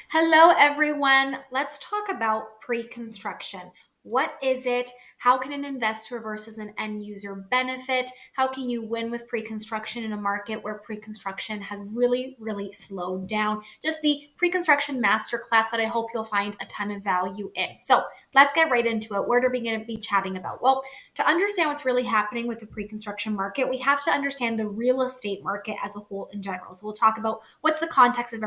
Hello, everyone. Let's talk about pre-construction. What is it? How can an investor versus an end user benefit? How can you win with pre-construction in a market where pre-construction has really slowed down? Just the pre-construction masterclass that I hope you'll find a ton of value in. So let's get right into it. What are we going to be chatting about? Well, to understand what's really happening with the pre-construction market, we have to understand the real estate market as a whole in general. So we'll talk about what's the context of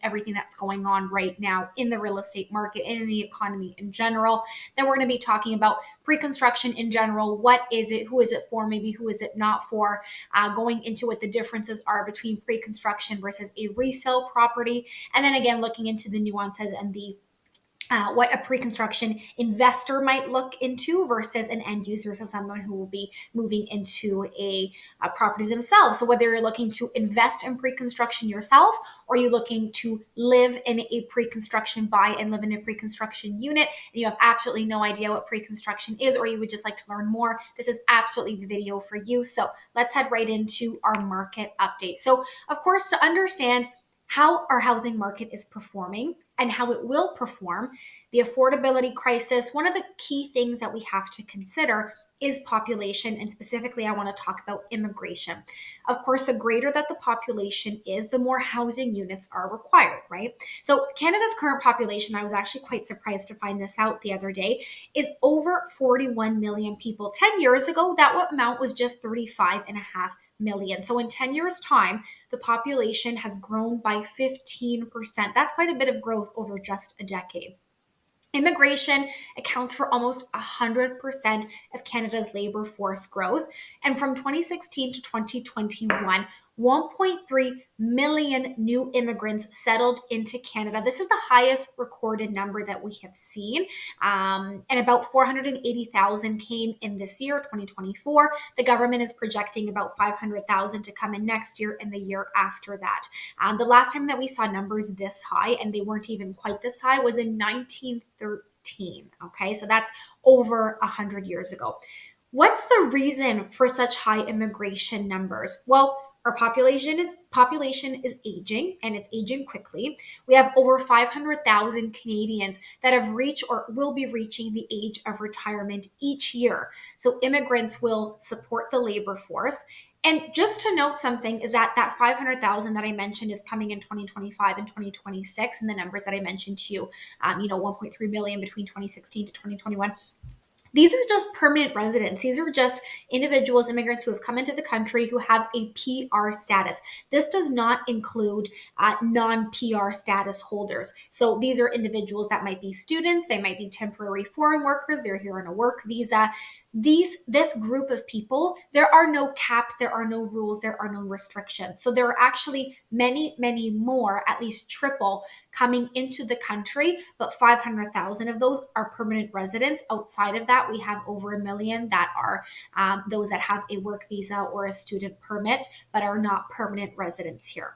everything that's going on right now in the real estate market and in the economy in general. Then we're going to be talking about pre-construction in general. What is it? Who is it for? Maybe who is it not for? Going into what the differences are between pre-construction versus a resale property. And then again, looking into the nuances and the what a pre-construction investor might look into versus an end user, so someone who will be moving into a property themselves. So whether you're looking to invest in pre-construction yourself, or you're looking to live in a pre-construction, buy and live in a pre-construction unit, and you have absolutely no idea what pre-construction is, or you would just like to learn more, this is absolutely the video for you. So let's head right into our market update. So of course, to understand how our housing market is performing and how it will perform, the affordability crisis, one of the key things that we have to consider is population. And specifically, I want to talk about immigration. Of course, the greater that the population is, the more housing units are required, right? So Canada's current population, I was actually quite surprised to find this out the other day, is over 41 million people. 10 years ago, that amount was just 35.5 million. So in 10 years' time, the population has grown by 15%. That's quite a bit of growth over just a decade. Immigration accounts for almost 100% of Canada's labor force growth. And from 2016 to 2021, 1.3 million new immigrants settled into Canada. This is the highest recorded number that we have seen. And about 480,000 came in this year, 2024. The government is projecting about 500,000 to come in next year and the year after that. The last time that we saw numbers this high, and they weren't even quite this high, was in 1913. Okay, so that's over 100 years ago. What's the reason for such high immigration numbers? Well, our population is aging, and it's aging quickly. We have over 500,000 Canadians that have reached or will be reaching the age of retirement each year. So immigrants will support the labor force. And just to note something is that 500,000 that I mentioned is coming in 2025 and 2026, and the numbers that I mentioned to you, 1.3 million between 2016 to 2021. These are just permanent residents. These are just individuals, immigrants who have come into the country who have a PR status. This does not include non-PR status holders. So these are individuals that might be students, they might be temporary foreign workers, they're here on a work visa. This group of people, there are no caps, there are no rules, there are no restrictions. So there are actually many more, at least triple, coming into the country, but 500,000 of those are permanent residents. Outside of that, we have over a million that are those that have a work visa or a student permit, but are not permanent residents here.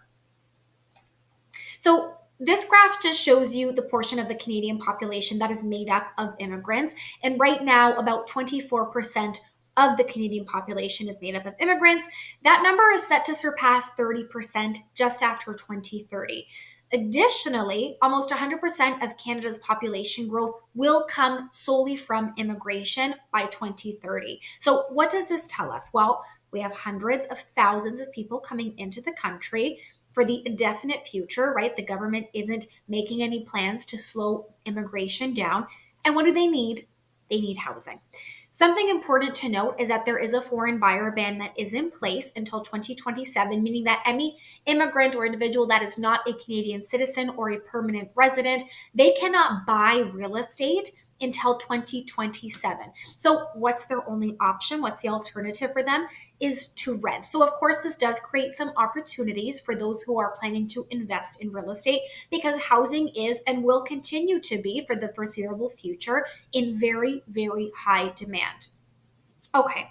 So this graph just shows you the portion of the Canadian population that is made up of immigrants. And right now, about 24% of the Canadian population is made up of immigrants. That number is set to surpass 30% just after 2030. Additionally, almost 100% of Canada's population growth will come solely from immigration by 2030. So, what does this tell us? Well, we have hundreds of thousands of people coming into the country for the indefinite future, right? The government isn't making any plans to slow immigration down. And what do they need? They need housing. Something important to note is that there is a foreign buyer ban that is in place until 2027, meaning that any immigrant or individual that is not a Canadian citizen or a permanent resident, they cannot buy real estate until 2027. So what's their only option? What's the alternative for them? Is to rent. So of course, this does create some opportunities for those who are planning to invest in real estate, because housing is and will continue to be for the foreseeable future in very high demand. Okay.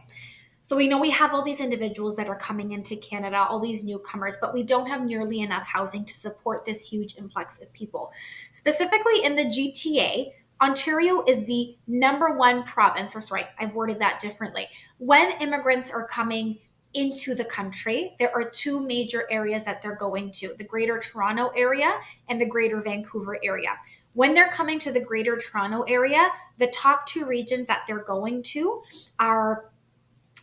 So we know we have all these individuals that are coming into Canada, all these newcomers, but we don't have nearly enough housing to support this huge influx of people. Specifically in the GTA, Ontario is the number one province, or sorry, I've worded that differently. When immigrants are coming into the country, there are two major areas that they're going to: the Greater Toronto Area and the Greater Vancouver Area. When they're coming to the Greater Toronto Area, the top two regions that they're going to are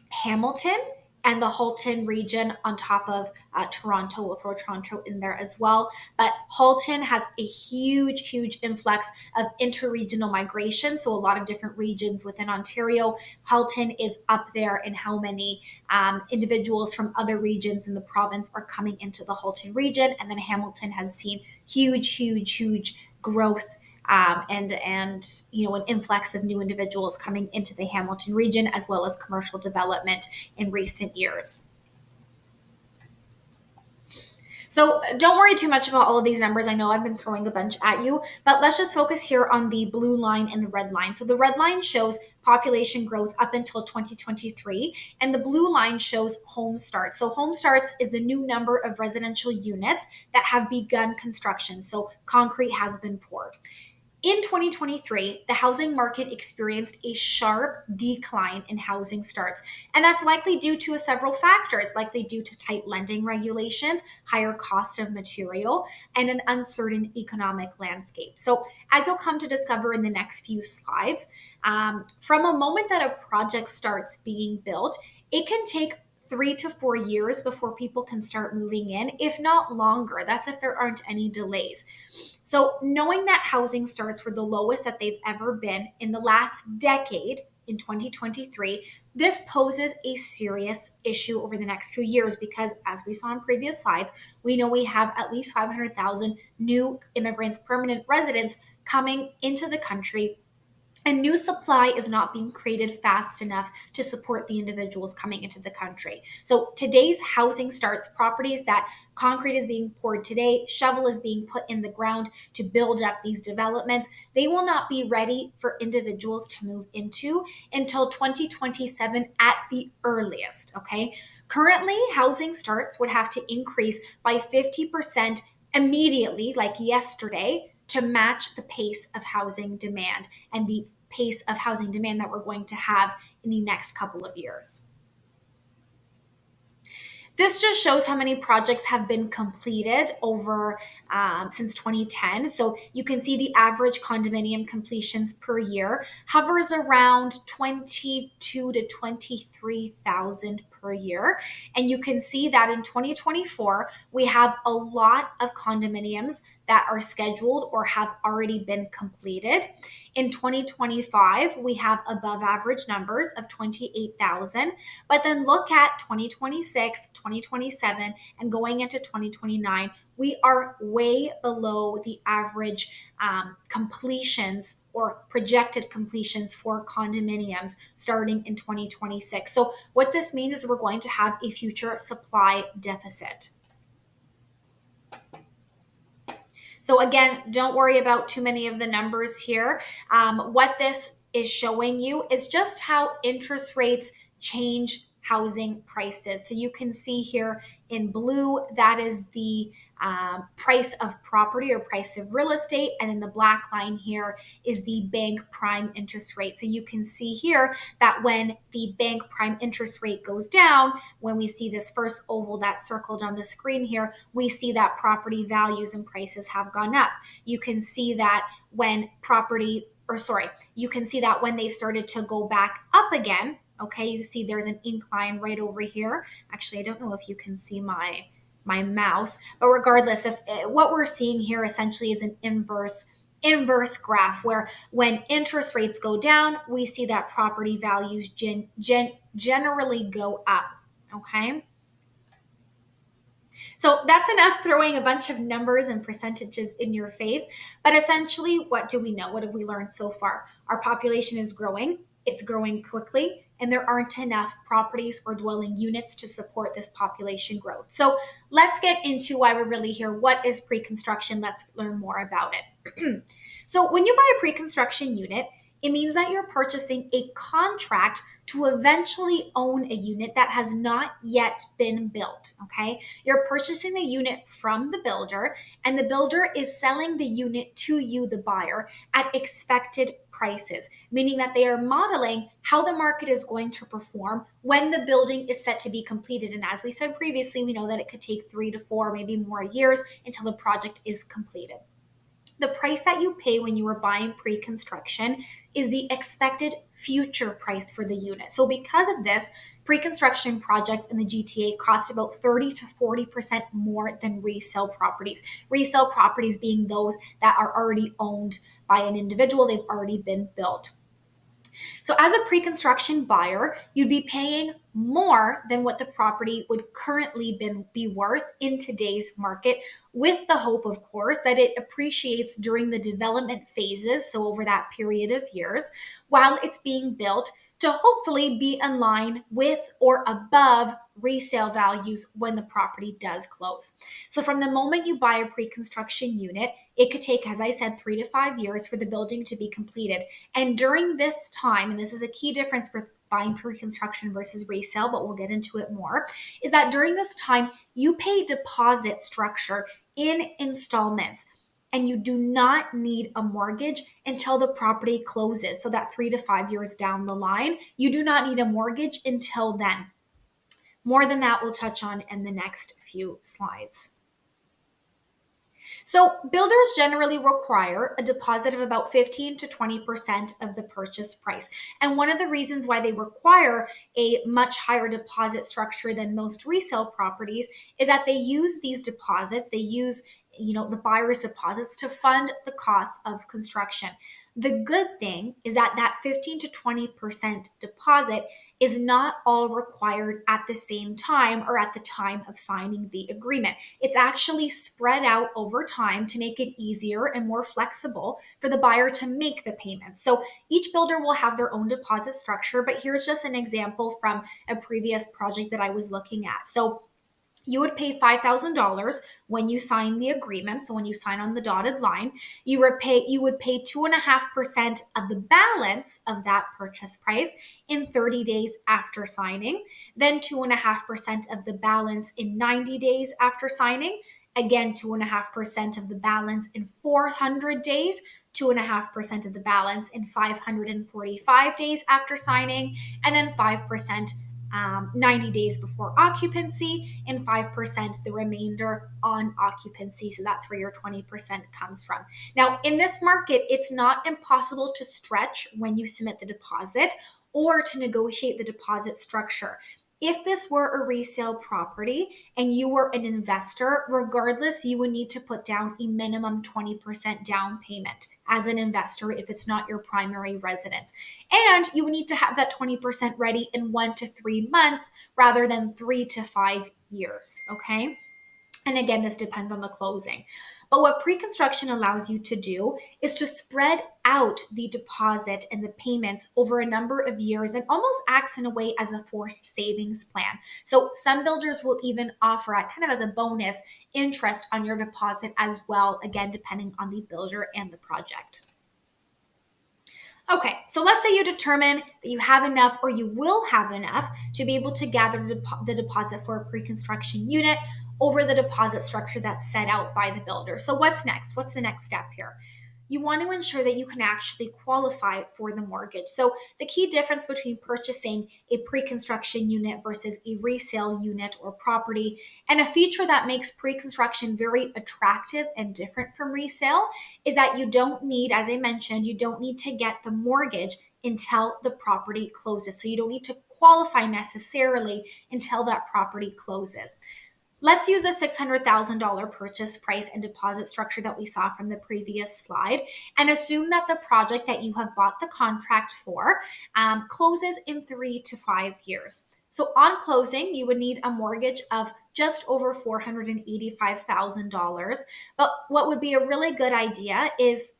Hamilton and the Halton region on top of Toronto. We'll throw Toronto in there as well. But Halton has a huge, huge influx of interregional migration. So a lot of different regions within Ontario. Halton is up there in how many individuals from other regions in the province are coming into the Halton region. And then Hamilton has seen huge, huge, huge growth and an influx of new individuals coming into the Hamilton region, as well as commercial development in recent years. So don't worry too much about all of these numbers. I know I've been throwing a bunch at you, but let's just focus here on the blue line and the red line. So the red line shows population growth up until 2023, and the blue line shows home starts. So home starts is the new number of residential units that have begun construction. So concrete has been poured. In 2023, the housing market experienced a sharp decline in housing starts, and that's likely due to several factors, likely due to tight lending regulations, higher cost of material, and an uncertain economic landscape. So, as you'll come to discover in the next few slides, from a moment that a project starts being built, it can take 3 to 4 years before people can start moving in, if not longer. That's if there aren't any delays. So, knowing that housing starts were the lowest that they've ever been in the last decade in 2023, this poses a serious issue over the next few years because, as we saw in previous slides, we know we have at least 500,000 new immigrants, permanent residents coming into the country, and new supply is not being created fast enough to support the individuals coming into the country. So today's housing starts properties that concrete is being poured today, shovel is being put in the ground to build up these developments. They will not be ready for individuals to move into until 2027 at the earliest, okay? Currently, housing starts would have to increase by 50% immediately, like yesterday, to match the pace of housing demand and the pace of housing demand that we're going to have in the next couple of years. This just shows how many projects have been completed over since 2010. So you can see the average condominium completions per year hovers around 22 to 23,000 per year. And you can see that in 2024, we have a lot of condominiums that are scheduled or have already been completed. In 2025, we have above average numbers of 28,000, but then look at 2026, 2027, and going into 2029, we are way below the average completions or projected completions for condominiums starting in 2026. So what this means is we're going to have a future supply deficit. So again, don't worry about too many of the numbers here. What this is showing you is just how interest rates change housing prices. So you can see here in blue, that is the price of property or price of real estate. And then the black line here is the bank prime interest rate. So you can see here that when the bank prime interest rate goes down, when we see this first oval that's circled on the screen here, we see that property values and prices have gone up. You can see that when you can see that when they've started to go back up again. Okay, you see there's an incline right over here. Actually, I don't know if you can see my mouse, but regardless, if what we're seeing here essentially is an inverse graph where when interest rates go down, we see that property values generally go up. Okay. So that's enough throwing a bunch of numbers and percentages in your face. But essentially, what do we know? What have we learned so far? Our population is growing. It's growing quickly, and there aren't enough properties or dwelling units to support this population growth. So let's get into why we're really here. What is pre-construction? Let's learn more about it. So when you buy a pre-construction unit, it means that you're purchasing a contract to eventually own a unit that has not yet been built, okay? You're purchasing the unit from the builder, and the builder is selling the unit to you, the buyer, at expected prices, meaning that they are modeling how the market is going to perform when the building is set to be completed. And as we said previously, we know that it could take 3 to 4, maybe more years until the project is completed. The price that you pay when you are buying pre-construction is the expected future price for the unit. So because of this, pre-construction projects in the GTA cost about 30 to 40% more than resale properties. Resale properties being those that are already owned by an individual, they've already been built. So as a pre-construction buyer, you'd be paying more than what the property would currently be worth in today's market, with the hope, of course, that it appreciates during the development phases, so over that period of years, while it's being built, to hopefully be in line with or above resale values when the property does close. So from the moment you buy a pre-construction unit, it could take, as I said, 3 to 5 years for the building to be completed. And during this time, and this is a key difference with buying pre-construction versus resale, but we'll get into it more, is that during this time, you pay deposit structure in installments, and you do not need a mortgage until the property closes. So that 3 to 5 years down the line, you do not need a mortgage until then. More than that, we'll touch on in the next few slides. So builders generally require a deposit of about 15 to 20% of the purchase price. And one of the reasons why they require a much higher deposit structure than most resale properties is that they use these deposits, they use the buyer's deposits to fund the costs of construction. The good thing is that that 15 to 20% deposit is not all required at the same time or at the time of signing the agreement. It's actually spread out over time to make it easier and more flexible for the buyer to make the payments. So each builder will have their own deposit structure, but here's just an example from a previous project that I was looking at. So you would pay $5,000 when you sign the agreement. So when you sign on the dotted line, you would pay 2.5% of the balance of that purchase price in 30 days after signing, then 2.5% of the balance in 90 days after signing, again 2.5% of the balance in 400 days, 2.5% of the balance in 545 days after signing, and then 5% 90 days before occupancy, and 5% the remainder on occupancy. So that's where your 20% comes from. Now, in this market, it's not impossible to stretch when you submit the deposit or to negotiate the deposit structure. If this were a resale property and you were an investor, regardless, you would need to put down a minimum 20% down payment as an investor if it's not your primary residence. And you would need to have that 20% ready in 1 to 3 months rather than 3 to 5 years, okay? And again, this depends on the closing. But what pre-construction allows you to do is to spread out the deposit and the payments over a number of years, and almost acts in a way as a forced savings plan. So some builders will even offer, kind of as a bonus, interest on your deposit as well, again, depending on the builder and the project. Okay, so let's say you determine that you have enough, or you will have enough, to be able to gather the deposit for a pre-construction unit over the deposit structure that's set out by the builder. So what's next? What's the next step here? You want to ensure that you can actually qualify for the mortgage. So the key difference between purchasing a pre-construction unit versus a resale unit or property, and a feature that makes pre-construction very attractive and different from resale, is that you don't need, as I mentioned, you don't need to get the mortgage until the property closes. So you don't need to qualify necessarily until that property closes. Let's use a $600,000 purchase price and deposit structure that we saw from the previous slide, and assume that the project that you have bought the contract for closes in 3 to 5 years. So on closing, you would need a mortgage of just over $485,000. But what would be a really good idea is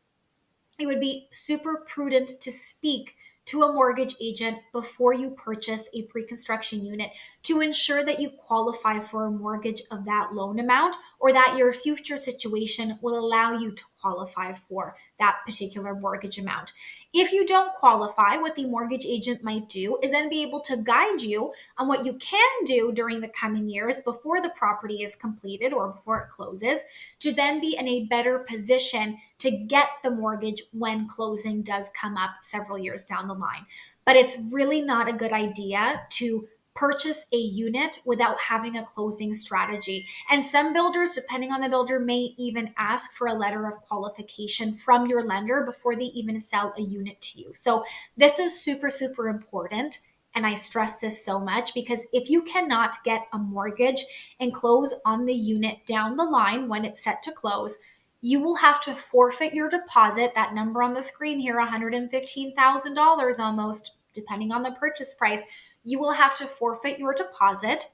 it would be super prudent to speak to a mortgage agent before you purchase a pre-construction unit to ensure that you qualify for a mortgage of that loan amount, or that your future situation will allow you to qualify for that particular mortgage amount. If you don't qualify, what the mortgage agent might do is then be able to guide you on what you can do during the coming years before the property is completed or before it closes, to then be in a better position to get the mortgage when closing does come up several years down the line. But it's really not a good idea to purchase a unit without having a closing strategy. And some builders, depending on the builder, may even ask for a letter of qualification from your lender before they even sell a unit to you. So this is super, super important. And I stress this so much because if you cannot get a mortgage and close on the unit down the line when it's set to close, you will have to forfeit your deposit, that number on the screen here, $115,000 almost, depending on the purchase price. You will have to forfeit your deposit.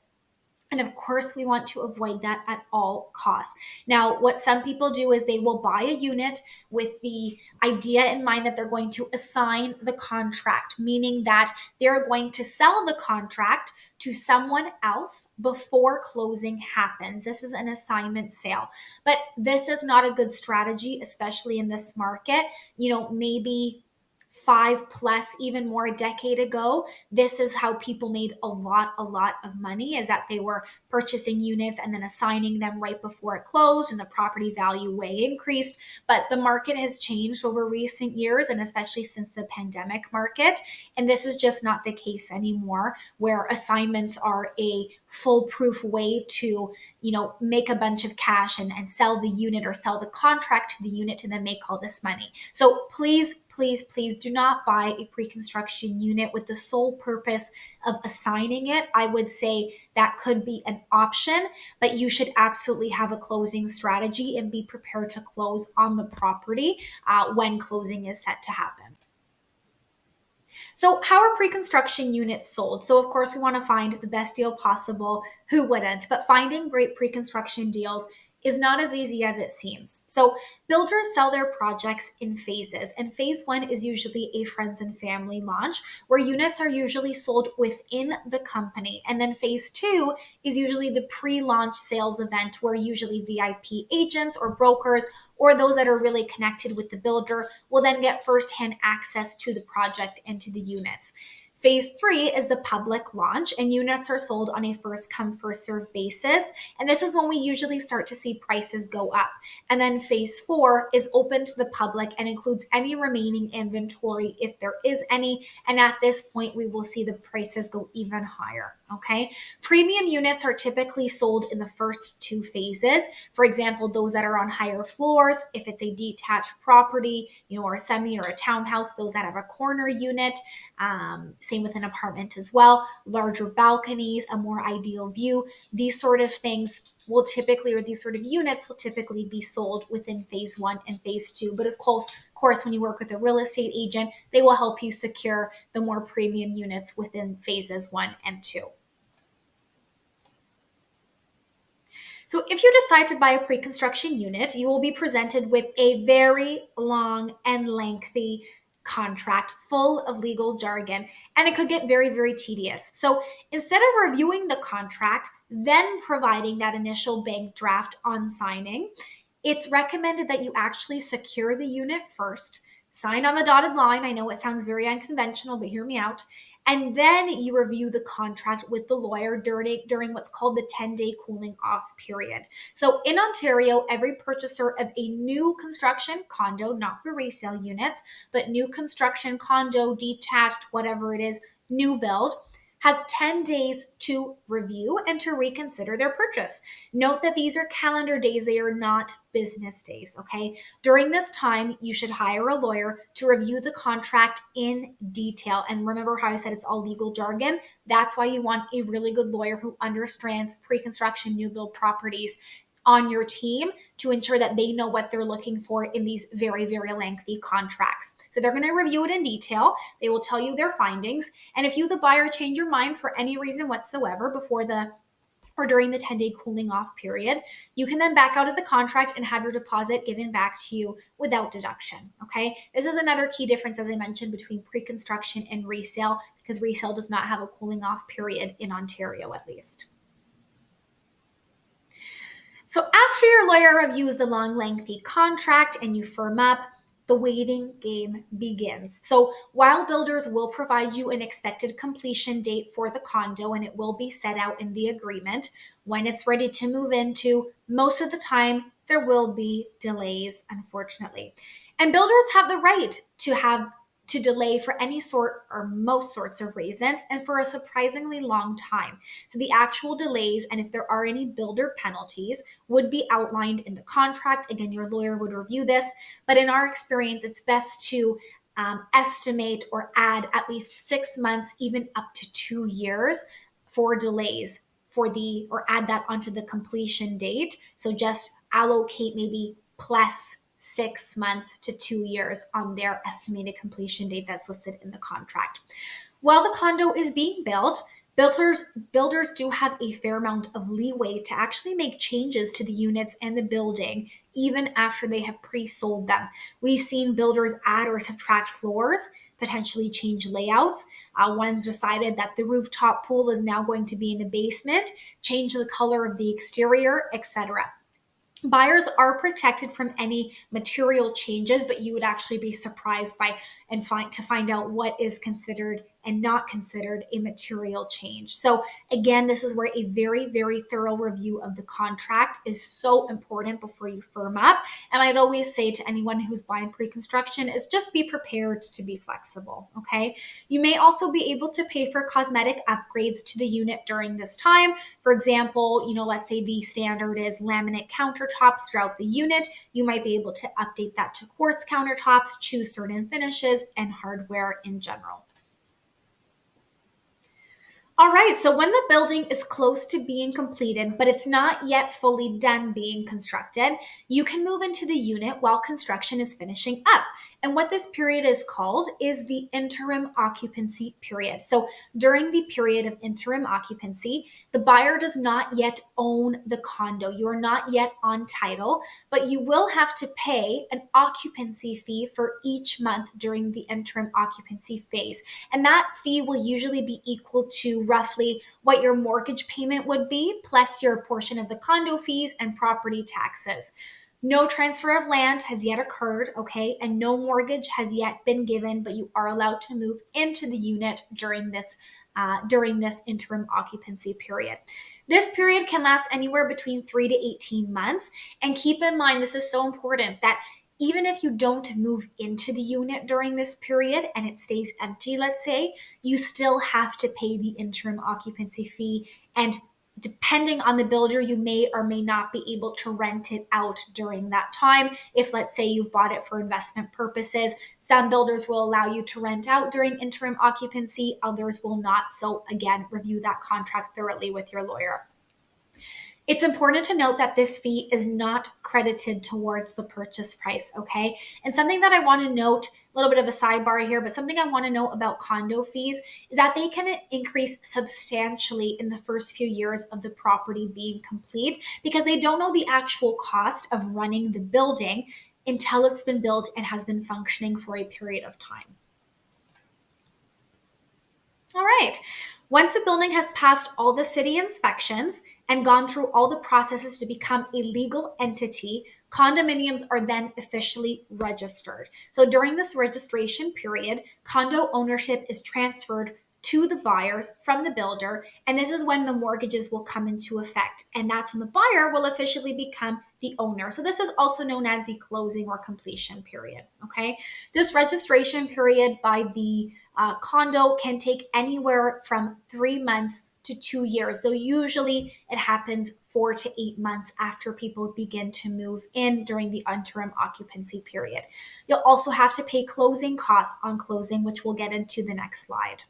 And of course, we want to avoid that at all costs. Now, what some people do is they will buy a unit with the idea in mind that they're going to assign the contract, meaning that they're going to sell the contract to someone else before closing happens. This is an assignment sale. But this is not a good strategy, especially in this market. Maybe 5 plus, even more, a decade ago, this is how people made a lot of money, is that they were purchasing units and then assigning them right before it closed and the property value way increased. But the market has changed over recent years, and especially since the pandemic market. And this is just not the case anymore, where assignments are a foolproof way to make a bunch of cash and sell the unit or sell the contract to the unit to then make all this money. So please, please, please do not buy a pre-construction unit with the sole purpose of assigning it. I would say that could be an option, but you should absolutely have a closing strategy and be prepared to close on the property when closing is set to happen. So, how are pre-construction units sold? So, of course, we want to find the best deal possible. Who wouldn't? But finding great pre-construction deals is not as easy as it seems. So, builders sell their projects in phases, and phase one is usually a friends and family launch where units are usually sold within the company. And then phase two is usually the pre-launch sales event where usually VIP agents or brokers or those that are really connected with the builder will then get firsthand access to the project and to the units. Phase three is the public launch, and units are sold on a first come, first serve basis. And this is when we usually start to see prices go up. And then phase four is open to the public and includes any remaining inventory if there is any. And at this point, we will see the prices go even higher. Okay. Premium units are typically sold in the first two phases. For example, those that are on higher floors, if it's a detached property, or a semi or a townhouse, those that have a corner unit, same with an apartment as well, larger balconies, a more ideal view, these sort of things will typically, or these sort of units will typically be sold within phase one and phase two. But of course, when you work with a real estate agent, they will help you secure the more premium units within phases one and two. So if you decide to buy a pre-construction unit, you will be presented with a very long and lengthy contract full of legal jargon, and it could get very, very tedious. So instead of reviewing the contract, then providing that initial bank draft on signing, it's recommended that you actually secure the unit first, sign on the dotted line. I know it sounds very unconventional, but hear me out. And then you review the contract with the lawyer during what's called the 10-day cooling off period. So in Ontario, every purchaser of a new construction condo, not for resale units, but new construction condo, detached, whatever it is, new build, has 10 days to review and to reconsider their purchase. Note that these are calendar days, they are not business days, okay? During this time, you should hire a lawyer to review the contract in detail. And remember how I said it's all legal jargon? That's why you want a really good lawyer who understands pre-construction new build properties on your team to ensure that they know what they're looking for in these very, very lengthy contracts. So they're going to review it in detail. They will tell you their findings. And if you, the buyer, change your mind for any reason whatsoever before the or during the 10-day cooling off period, you can then back out of the contract and have your deposit given back to you without deduction. Okay. This is another key difference, as I mentioned, between pre-construction and resale, because resale does not have a cooling off period in Ontario, at least. So after your lawyer reviews the long, lengthy contract and you firm up, the waiting game begins. So while builders will provide you an expected completion date for the condo and it will be set out in the agreement when it's ready to move into, most of the time there will be delays, unfortunately. And builders have the right to delay for any sort or most sorts of reasons and for a surprisingly long time. So the actual delays, and if there are any builder penalties, would be outlined in the contract. Again, your lawyer would review this, but in our experience, it's best to estimate or add at least 6 months, even up to 2 years for delays or add that onto the completion date. So just allocate maybe plus 6 months to 2 years on their estimated completion date that's listed in the contract. While the condo is being built, builders do have a fair amount of leeway to actually make changes to the units and the building even after they have pre-sold them. We've seen builders add or subtract floors, potentially change layouts. One's decided that the rooftop pool is now going to be in a basement, change the color of the exterior, etc. Buyers are protected from any material changes, but you would actually be surprised to find out what is considered and not considered a material change. So again, this is where a very, very thorough review of the contract is so important before you firm up. And I'd always say to anyone who's buying pre-construction is just be prepared to be flexible, okay? You may also be able to pay for cosmetic upgrades to the unit during this time. For example, let's say the standard is laminate countertops throughout the unit. You might be able to update that to quartz countertops, choose certain finishes, and hardware in general. All right, so when the building is close to being completed, but it's not yet fully done being constructed, you can move into the unit while construction is finishing up. And what this period is called is the interim occupancy period. So during the period of interim occupancy, the buyer does not yet own the condo. You are not yet on title, but you will have to pay an occupancy fee for each month during the interim occupancy phase. And that fee will usually be equal to roughly what your mortgage payment would be, plus your portion of the condo fees and property taxes. No transfer of land has yet occurred, okay, and no mortgage has yet been given, but you are allowed to move into the unit during this interim occupancy period. This period can last anywhere between 3 to 18 months, and keep in mind, this is so important, that even if you don't move into the unit during this period and it stays empty, let's say, you still have to pay the interim occupancy fee, and depending on the builder, you may or may not be able to rent it out during that time. If, let's say, you've bought it for investment purposes, some builders will allow you to rent out during interim occupancy, others will not. So again, review that contract thoroughly with your lawyer. It's important to note that this fee is not credited towards the purchase price, okay? And something that I want to note, a little bit of a sidebar here, but something I want to note about condo fees is that they can increase substantially in the first few years of the property being complete, because they don't know the actual cost of running the building until it's been built and has been functioning for a period of time. All right. Once a building has passed all the city inspections and gone through all the processes to become a legal entity, condominiums are then officially registered. So during this registration period, condo ownership is transferred to the buyers from the builder, and this is when the mortgages will come into effect, and that's when the buyer will officially become the owner. So this is also known as the closing or completion period, okay? This registration period by the condo can take anywhere from 3 months to 2 years, though usually it happens 4 to 8 months after people begin to move in during the interim occupancy period. You'll also have to pay closing costs on closing, which we'll get into the next slide.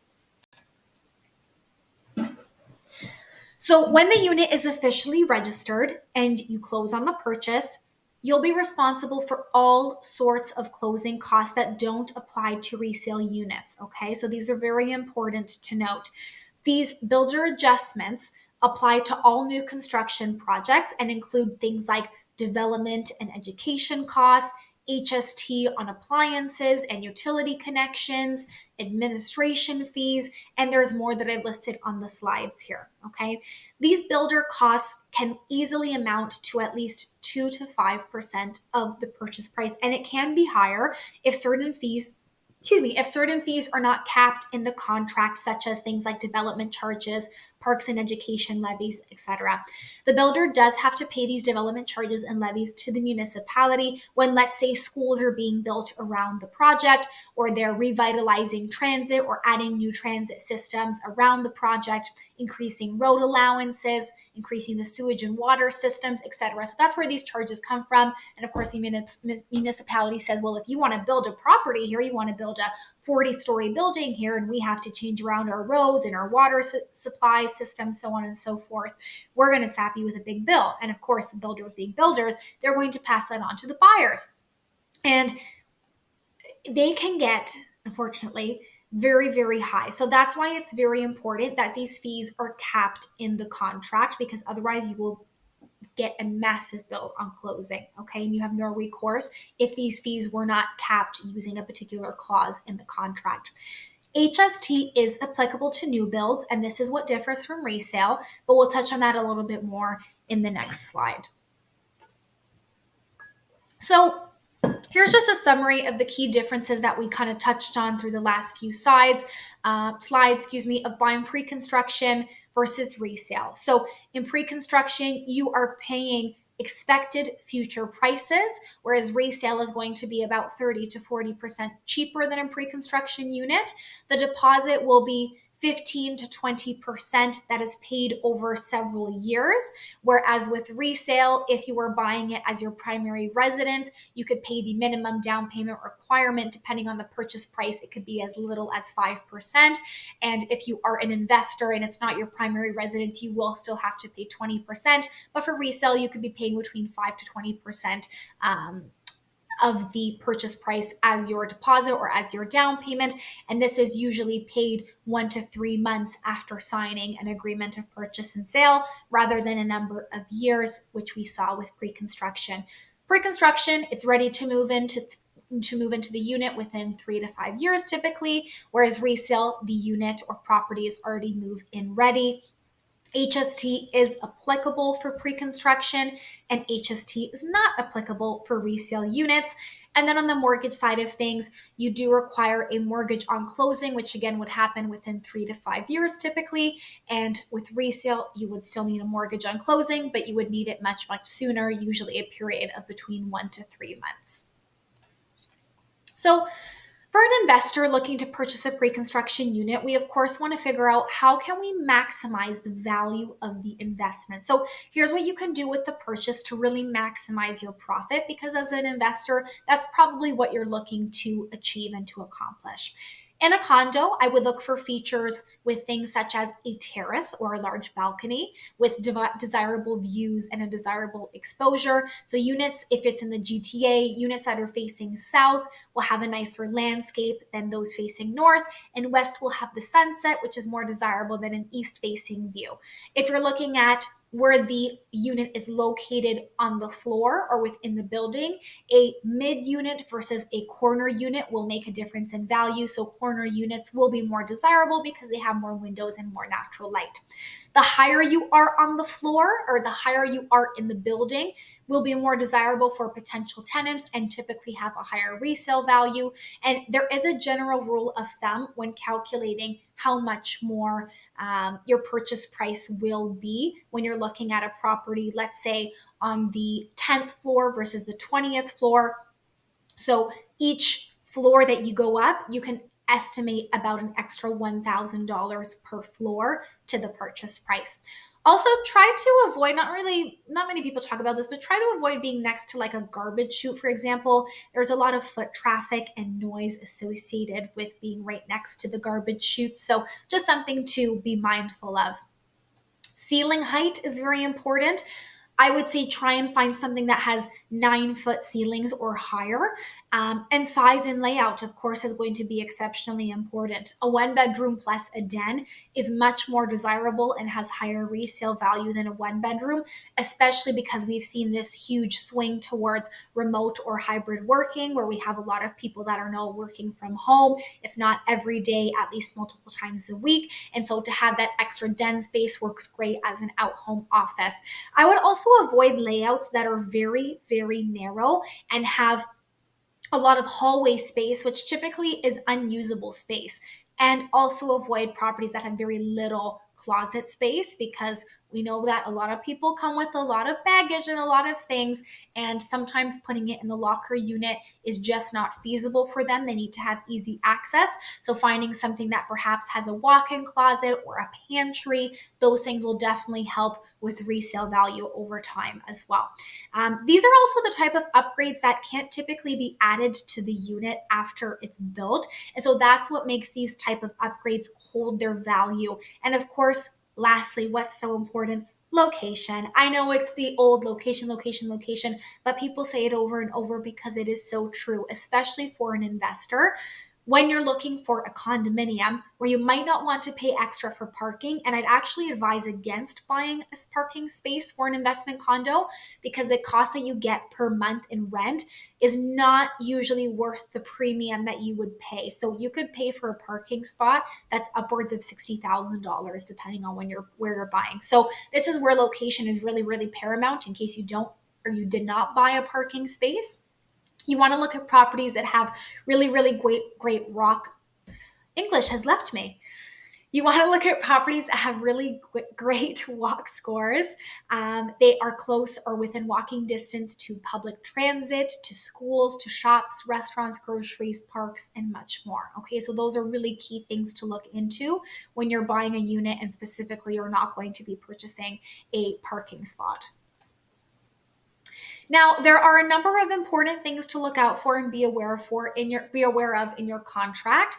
So when the unit is officially registered and you close on the purchase, you'll be responsible for all sorts of closing costs that don't apply to resale units, okay? So these are very important to note. These builder adjustments apply to all new construction projects and include things like development and education costs, HST on appliances and utility connections, administration fees, and there's more that I listed on the slides here. Okay. These builder costs can easily amount to at least 2 to 5% of the purchase price, and it can be higher if certain fees if certain fees are not capped in the contract, such as things like development charges, parks and education levies, etc. The builder does have to pay these development charges and levies to the municipality when, let's say, schools are being built around the project, or they're revitalizing transit or adding new transit systems around the project, increasing road allowances, increasing the sewage and water systems, etc. So that's where these charges come from. And of course, the municipality says, well, if you want to build a property here, you want to build a 40-story building here, and we have to change around our roads and our water supply system, so on and so forth, we're going to slap you with a big bill. And of course, the builders being builders, they're going to pass that on to the buyers. And they can get, unfortunately, very, very high. So that's why it's very important that these fees are capped in the contract, because otherwise you will get a massive bill on closing. Okay. And you have no recourse if these fees were not capped using a particular clause in the contract. HST is applicable to new builds, and this is what differs from resale, but we'll touch on that a little bit more in the next slide. So here's just a summary of the key differences that we kind of touched on through the last few slides, of buying pre-construction versus resale. So in pre-construction, you are paying expected future prices, whereas resale is going to be about 30 to 40% cheaper than a pre-construction unit. The deposit will be 15 to 20% that is paid over several years. Whereas with resale, if you were buying it as your primary residence, you could pay the minimum down payment requirement. Depending on the purchase price, it could be as little as 5%. And if you are an investor and it's not your primary residence, you will still have to pay 20%. But for resale, you could be paying between 5 to 20% of the purchase price as your deposit or as your down payment. And this is usually paid 1 to 3 months after signing an agreement of purchase and sale, rather than a number of years, which we saw with pre-construction. Pre-construction, it's ready to move into the unit within 3 to 5 years typically, whereas resale, the unit or property is already move in ready. HST is applicable for pre-construction, and HST is not applicable for resale units. And then on the mortgage side of things, you do require a mortgage on closing, which again would happen within 3 to 5 years typically. And with resale, you would still need a mortgage on closing, but you would need it much, much sooner, usually a period of between 1 to 3 months. So for an investor looking to purchase a pre-construction unit, we of course want to figure out how can we maximize the value of the investment. So here's what you can do with the purchase to really maximize your profit, because as an investor, that's probably what you're looking to achieve and to accomplish. In a condo, I would look for features with things such as a terrace or a large balcony with desirable views and a desirable exposure. So units, if it's in the GTA, units that are facing south will have a nicer landscape than those facing north, and west will have the sunset, which is more desirable than an east-facing view. If you're looking at where the unit is located on the floor or within the building, a mid unit versus a corner unit will make a difference in value. So corner units will be more desirable because they have more windows and more natural light. The higher you are on the floor, or the higher you are in the building, will be more desirable for potential tenants and typically have a higher resale value. And there is a general rule of thumb when calculating how much more your purchase price will be when you're looking at a property, let's say on the 10th floor versus the 20th floor. So each floor that you go up, you can estimate about an extra $1,000 per floor to the purchase price. Also, try to avoid, not many people talk about this, but try to avoid being next to like a garbage chute, for example. There's a lot of foot traffic and noise associated with being right next to the garbage chute. So just something to be mindful of. Ceiling height is very important. I would say try and find something that has 9-foot ceilings or higher. And size and layout, of course, is going to be exceptionally important. A 1 bedroom plus a den is much more desirable and has higher resale value than a 1 bedroom, especially because we've seen this huge swing towards remote or hybrid working, where we have a lot of people that are now working from home, if not every day, at least multiple times a week. And so to have that extra den space works great as an out-home office. I would also avoid layouts that are very, very narrow and have a lot of hallway space, which typically is unusable space. And also avoid properties that have very little closet space, because we know that a lot of people come with a lot of baggage and a lot of things, and sometimes putting it in the locker unit is just not feasible for them. They need to have easy access. So finding something that perhaps has a walk-in closet or a pantry, those things will definitely help with resale value over time as well. These are also the type of upgrades that can't typically be added to the unit after it's built. And so that's what makes these type of upgrades hold their value. And of course, lastly, what's so important? Location. I know it's the old location, location, location, but people say it over and over because it is so true, especially for an investor. When you're looking for a condominium where you might not want to pay extra for parking, and I'd actually advise against buying a parking space for an investment condo, because the cost that you get per month in rent is not usually worth the premium that you would pay. So you could pay for a parking spot that's upwards of $60,000 depending on where you're buying. So this is where location is really, really paramount in case you don't or you did not buy a parking space. You want to look at properties that have really, really great rock. English has left me. You want to look at properties that have really great walk scores. They are close or within walking distance to public transit, to schools, to shops, restaurants, groceries, parks, and much more. Okay, so those are really key things to look into when you're buying a unit, and specifically you're not going to be purchasing a parking spot. Now, there are a number of important things to look out for and be aware of in your contract.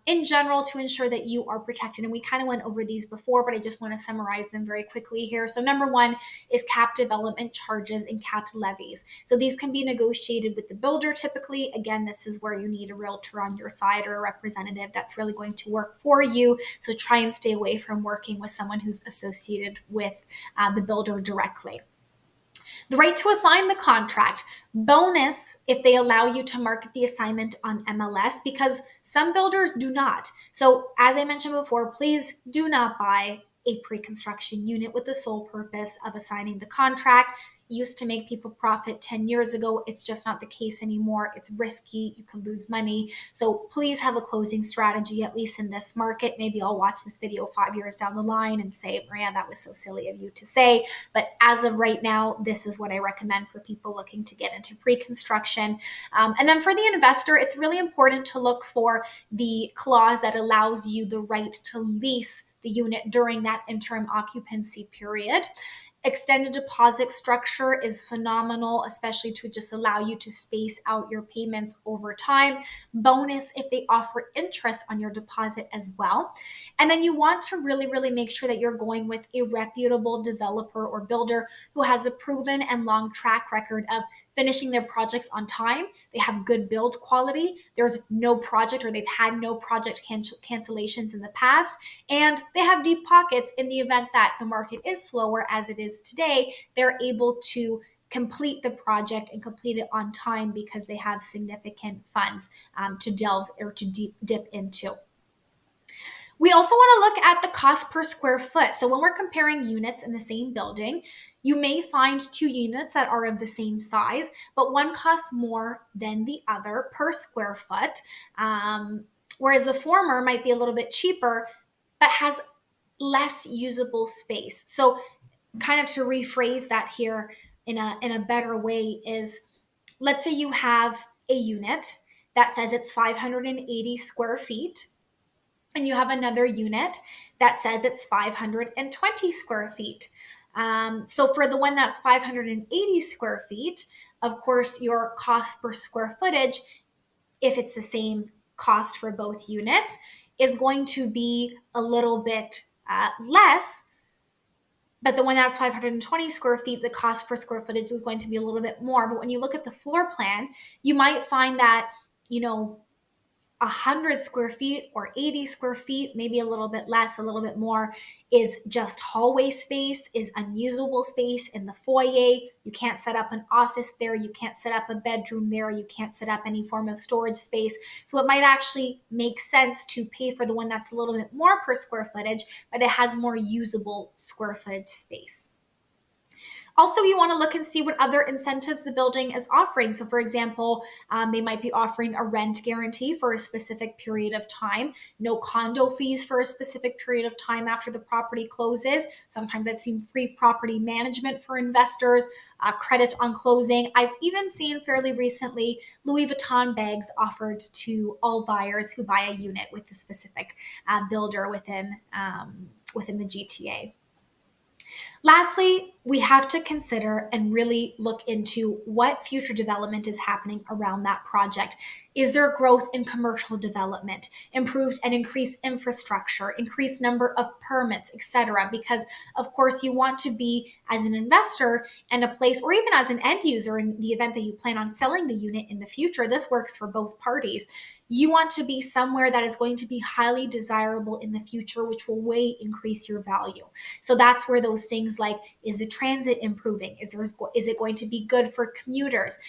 In general, to ensure that you are protected. And we kind of went over these before, but I just want to summarize them very quickly here. So number one is capped development charges and capped levies. So these can be negotiated with the builder typically. Again, this is where you need a realtor on your side or a representative that's really going to work for you. So try and stay away from working with someone who's associated with the builder directly. The right to assign the contract. Bonus if they allow you to market the assignment on MLS, because some builders do not. So, as I mentioned before, please do not buy a pre construction unit with the sole purpose of assigning the contract. Used to make people profit 10 years ago. It's just not the case anymore. It's risky. You could lose money. So please have a closing strategy, at least in this market. Maybe I'll watch this video 5 years down the line and say, Maria, that was so silly of you to say. But as of right now, this is what I recommend for people looking to get into pre-construction. And then for the investor, it's really important to look for the clause that allows you the right to lease the unit during that interim occupancy period. Extended deposit structure is phenomenal, especially to just allow you to space out your payments over time. Bonus if they offer interest on your deposit as well. And then you want to really, really make sure that you're going with a reputable developer or builder who has a proven and long track record of finishing their projects on time. They have good build quality. There's no project, or they've had no project cancellations in the past. And they have deep pockets in the event that the market is slower as it is today. They're able to complete the project and complete it on time because they have significant funds to delve or to dip into. We also want to look at the cost per square foot. So when we're comparing units in the same building, you may find two units that are of the same size, but one costs more than the other per square foot, whereas the former might be a little bit cheaper, but has less usable space. So kind of to rephrase that here in a better way is, let's say you have a unit that says it's 580 square feet, and you have another unit that says it's 520 square feet. So for the one that's 580 square feet, of course, your cost per square footage, if it's the same cost for both units, is going to be a little bit less, But the one that's 520 square feet, the cost per square footage is going to be a little bit more. But when you look at the floor plan, you might find that, 100 square feet or 80 square feet, maybe a little bit less, a little bit more, is just hallway space, is unusable space in the foyer. You can't set up an office there. You can't set up a bedroom there. You can't set up any form of storage space. So it might actually make sense to pay for the one that's a little bit more per square footage, but it has more usable square footage space. Also, you want to look and see what other incentives the building is offering. So, for example, they might be offering a rent guarantee for a specific period of time, no condo fees for a specific period of time after the property closes. Sometimes I've seen free property management for investors, credit on closing. I've even seen fairly recently Louis Vuitton bags offered to all buyers who buy a unit with a specific builder within the GTA. Lastly, we have to consider and really look into what future development is happening around that project. Is there growth in commercial development, improved and increased infrastructure, increased number of permits, etc.? Because of course you want to be, as an investor and a place, or even as an end user in the event that you plan on selling the unit in the future, this works for both parties. You want to be somewhere that is going to be highly desirable in the future, which will way increase your value. So that's where those things like, is the transit improving? Is it going to be good for commuters?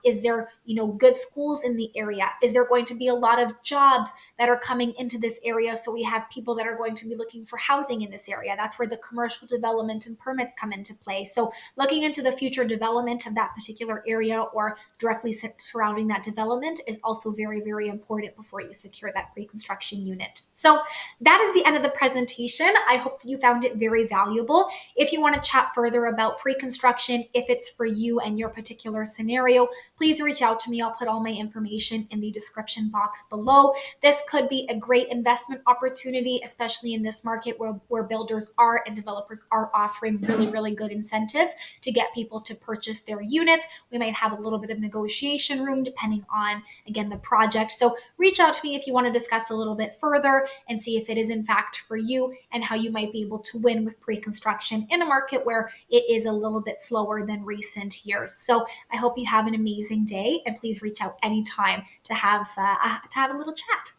Is there, good schools in the area? Is there going to be a lot of jobs that are coming into this area? So we have people that are going to be looking for housing in this area. That's where the commercial development and permits come into play. So looking into the future development of that particular area or directly surrounding that development is also very, very important before you secure that pre-construction unit. So that is the end of the presentation. I hope you found it very valuable. If you want to chat further about pre-construction, if it's for you and your particular scenario, please reach out to me. I'll put all my information in the description box below. This could be a great investment opportunity, especially in this market where builders are and developers are offering really, really good incentives to get people to purchase their units. We might have a little bit of negotiation room depending on, again, the project. So reach out to me if you want to discuss a little bit further and see if it is in fact for you and how you might be able to win with pre-construction in a market where it is a little bit slower than recent years. So I hope you have an amazing day, and please reach out anytime to have a little chat.